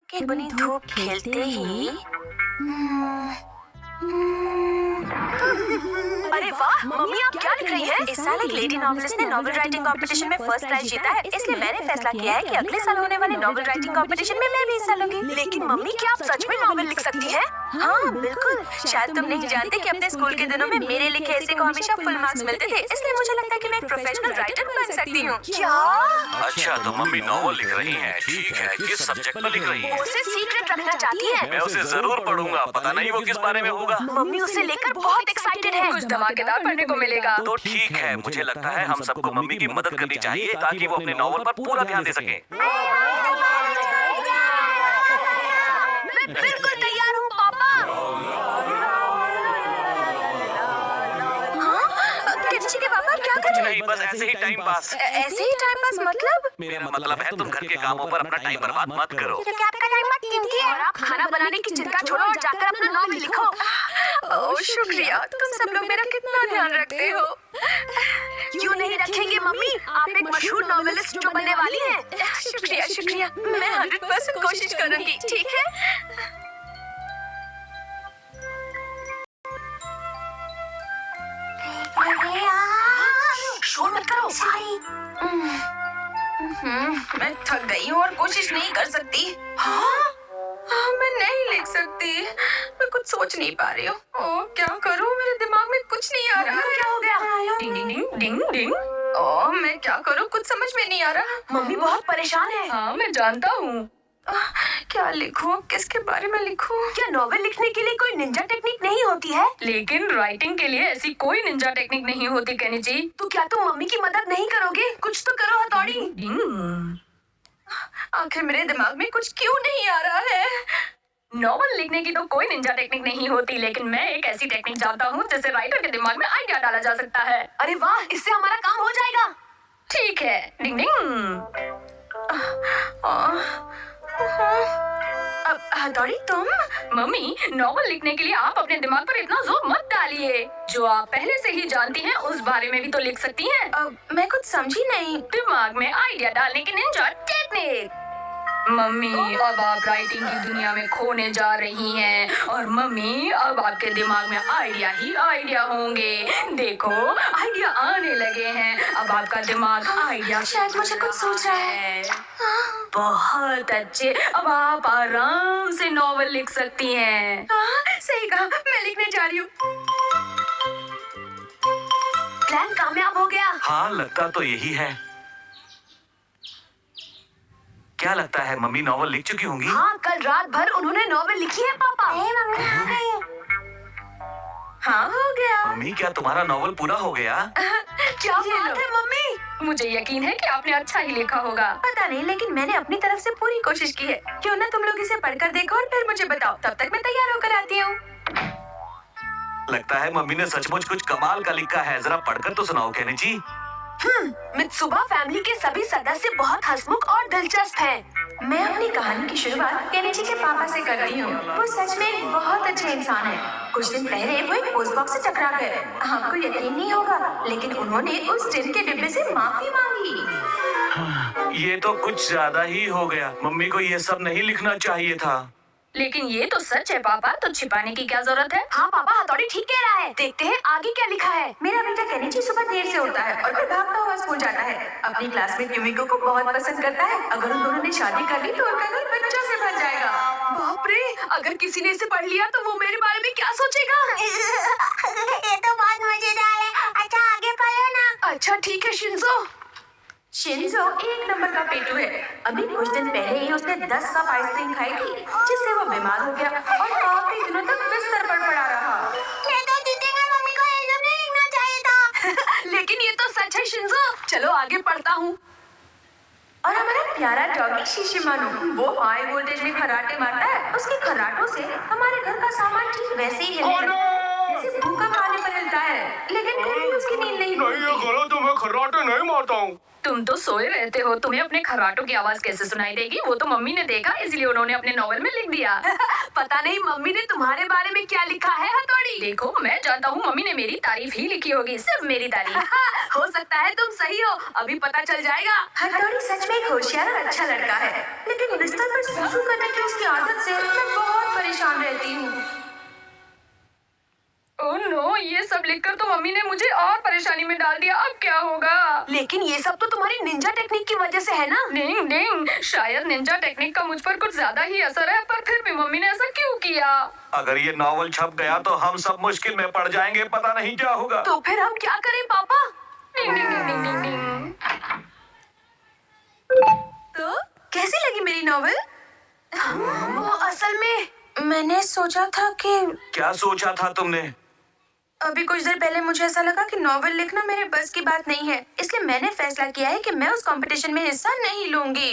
कि बुनी धूप खिलते ही अरे वाह मम्मी, आप क्या लिख रही हैं? इस साल एक लेडी नॉवेलिस्ट ने नॉवेल राइटिंग कंपटीशन में फर्स्ट प्राइज जीता है, इसलिए मैंने फैसला किया है कि अगले साल होने वाले नॉवेल राइटिंग कंपटीशन में मैं भी हिस्सा लूंगी। लेकिन मम्मी, क्या आप सच में नॉवेल लिख सकती हैं? हाँ बिल्कुल। शायद तुम नहीं जानते कि अपने स्कूल के दिनों में मेरे लिखे ऐसे को हमेशा फुल मार्क्स मिलते थे, इसलिए मुझे लगता है कि मैं एक प्रोफेशनल राइटर बन सकती हूँ। क्या? अच्छा, तो मम्मी नॉवल लिख रही हैं। ठीक है, किस सब्जेक्ट में लिख रही हैं? उसे सीक्रेट रखना चाहती है। मैं उसे जरूर पढ़ूंगा, पता नहीं वो किस बारे में होगा। मम्मी उसे लेकर बहुत एक्साइटेड है। कुछ धमाकेदार पढ़ने को मिलेगा। तो ठीक है, मुझे लगता है हम सबको मम्मी की मदद करनी चाहिए ताकि वो अपने नॉवल पर पूरा ध्यान दे सके। मैं बिल्कुल तैयार हूँ पापा। हाँ? केनिची के पापा क्या कर रहे हैं? नहीं, बस ऐसे ही टाइम पास। ऐसे ही टाइम पास मतलब? मेरा मतलब है तुम घर के कामों पर अपना टाइम बर्बाद मत करो। क्या आपका टाइम मत कीमती है? और आप खाना बनाने की चिंता छोड़ो और जाकर अपना नॉवेल लिखो। ओह शुक्रिया, तुम सब लोग मेरा कितना ध्यान रखते हो। क्यों नहीं रखेंगे मम्मी, आप एक मशहूर नॉवेलिस्ट जो बनने वाली हैं। शुक्रिया शुक्रिया, मैं 100% कोशिश करूंगी। ठीक है? शोर मत करो। मैं थक गई हूँ और कोशिश नहीं कर सकती। हाँ? मैं नहीं लिख सकती। मैं कुछ सोच नहीं पा रही हूँ। ओह क्या करूँ, मेरे दिमाग में कुछ नहीं आ रहा। क्या हो गया? डिंग डिंग डिंग डिंग डिंग। ओह मैं क्या करूँ, कुछ समझ में नहीं आ रहा। मम्मी बहुत परेशान है। हाँ मैं जानता हूँ। क्या लिखूं, किसके बारे में लिखूं? क्या नॉवेल लिखने के लिए कोई निंजा टेक्निक नहीं होती है? लेकिन राइटिंग के लिए ऐसी कोई निंजा टेक्निक नहीं होती केनिची। तो क्या तुम मम्मी की मदद नहीं करोगे? कुछ तो करो हथौड़ी। आखिर मेरे दिमाग में कुछ क्यों नहीं आ रहा है? नॉवल लिखने की तो कोई निंजा टेक्निक नहीं होती, लेकिन मैं एक ऐसी टेक्निक जानता हूँ जिससे राइटर के दिमाग में आइडिया डाला जा सकता है। अरे वाह, इससे हमारा काम हो जाएगा। ठीक है। डिंग डिंग। अब हथौड़ी तुम? मम्मी, नॉवल लिखने के लिए आप अपने दिमाग पर इतना जोर मत डालिए। जो आप पहले से ही जानती हैं उस बारे में भी तो लिख सकती हैं। मैं कुछ समझी नहीं। दिमाग में आइडिया डालने की निंजा टेक्निक। मम्मी, अब आप राइटिंग की दुनिया में खोने जा रही हैं और मम्मी अब आपके दिमाग में आइडिया ही आइडिया होंगे। देखो आइडिया आने लगे हैं। अब आपका दिमाग आइडिया शायद मुझे कुछ सूझ रहा है। बहुत अच्छे, अब आप आराम से नॉवल लिख सकती हैं। सही कहा, मैं लिखने जा रही हूँ। प्लान कामयाब हो गया। हाँ लगता तो यही है। क्या लगता है मम्मी नॉवल लिख चुकी होंगी? हाँ, कल रात भर उन्होंने नॉवेल लिखी है पापा। मम्मी आ गई। हाँ हो गया। मम्मी क्या तुम्हारा नॉवल पूरा हो गया? क्या बात है मम्मी? मुझे यकीन है कि आपने अच्छा ही लिखा होगा। पता नहीं, लेकिन मैंने अपनी तरफ से पूरी कोशिश की है। क्यों ना तुम लोग इसे पढ़कर देखो और फिर मुझे बताओ। तब तक मैं तैयार होकर आती हूँ। लगता है मम्मी ने सचमुच कुछ कमाल का लिखा है। जरा पढ़कर तो सुनाओ केनिची। मित्सुबा फैमिली के सभी सदस्य बहुत हंसमुख और दिलचस्प हैं। मैं अपनी कहानी की शुरुआत केनिची के पापा से कर रही हूँ। वो सच में एक बहुत अच्छे इंसान है। कुछ दिन पहले वो एक पोस्ट बॉक्स से टकरा गए। आपको यकीन नहीं होगा, लेकिन उन्होंने उस टिन के डिब्बे से माफी मांगी। ये तो कुछ ज्यादा ही हो गया। मम्मी को ये सब नहीं लिखना चाहिए था। लेकिन ये तो सच है पापा, तो छिपाने की क्या जरूरत है? हाँ पापा, हथौड़ी ठीक कह रहा है। देखते हैं आगे क्या लिखा है। मेरा बेटा केनिची सुबह देर से उठता है और फिर भागता हुआ स्कूल जाता है। अपनी क्लासमेट युमिको को बहुत पसंद करता है। अगर उन दोनों ने शादी कर ली तो उनका घर बच्चों से भर जाएगा। बाप रे, अगर किसी ने इसे पढ़ लिया तो वो मेरे बारे में क्या सोचेगा? ये तो बहुत मजेदार है। अच्छा आगे पढ़ो ना। अच्छा ठीक है शिंजो। शिंजो एक नंबर का पेटू है। अभी कुछ दिन पहले ही उसने 10 कप आइसक्रीम खाई थी, जिससे वो बीमार हो गया और काफी दिनों तक बिस्तर पर पड़ा रहा। ये तो जीतेगा, मम्मी को ये सब नहीं लिखना चाहिए था। लेकिन ये तो सच है शिंजो। चलो आगे पढ़ता हूँ। और हमारा प्यारा डॉगी शिशिमारू, वो हाई वोल्टेज में खर्राटे मारता है। उसके खर्राटों से हमारे घर का सामान ठीक वैसे ही हिलने लगता है, जैसे भूखा पानी पर हिलता है। लेकिन कभी उसकी नींद नहीं नहीं, ये खुलती। गलत है। मैं खर्राटे नहीं मारता हूँ। तुम तो सोए रहते हो, तुम्हें अपने खर्राटों की आवाज कैसे सुनाई देगी? वो तो मम्मी ने देखा, इसलिए उन्होंने अपने नॉवल में लिख दिया। पता नहीं मम्मी ने तुम्हारे बारे में क्या लिखा है हथौड़ी। देखो मैं जानता हूँ, मम्मी ने मेरी तारीफ ही लिखी होगी, सिर्फ मेरी तारीफ। हो सकता है तुम सही हो, अभी पता चल जाएगा। हथौड़ी सच में एक होशियार और अच्छा लड़का है, लेकिन बिस्तर पर सुसु करने की उसकी लिखकर तो मम्मी ने मुझे और परेशानी में डाल दिया। अब क्या होगा? लेकिन ये सब तो तुम्हारी निंजा टेक्निक की वजह से है ना। डिंग डिंग, शायद निंजा टेक्निक का मुझ पर कुछ ज्यादा ही असर है, पर फिर भी मम्मी ने ऐसा क्यों किया? अगर ये नॉवल छप गया तो हम सब मुश्किल में पड़ जाएंगे, पता नहीं क्या होगा। तो फिर हम क्या करें पापा? डिंग डिंग डिंग डिंग डिंग। तो कैसी लगी मेरी नॉवेल? वो असल में मैंने सोचा था कि क्या सोचा था तुमने? अभी कुछ देर पहले मुझे ऐसा लगा कि नॉवेल लिखना मेरे बस की बात नहीं है, इसलिए मैंने फैसला किया है कि मैं उस कंपटीशन में हिस्सा नहीं लूंगी।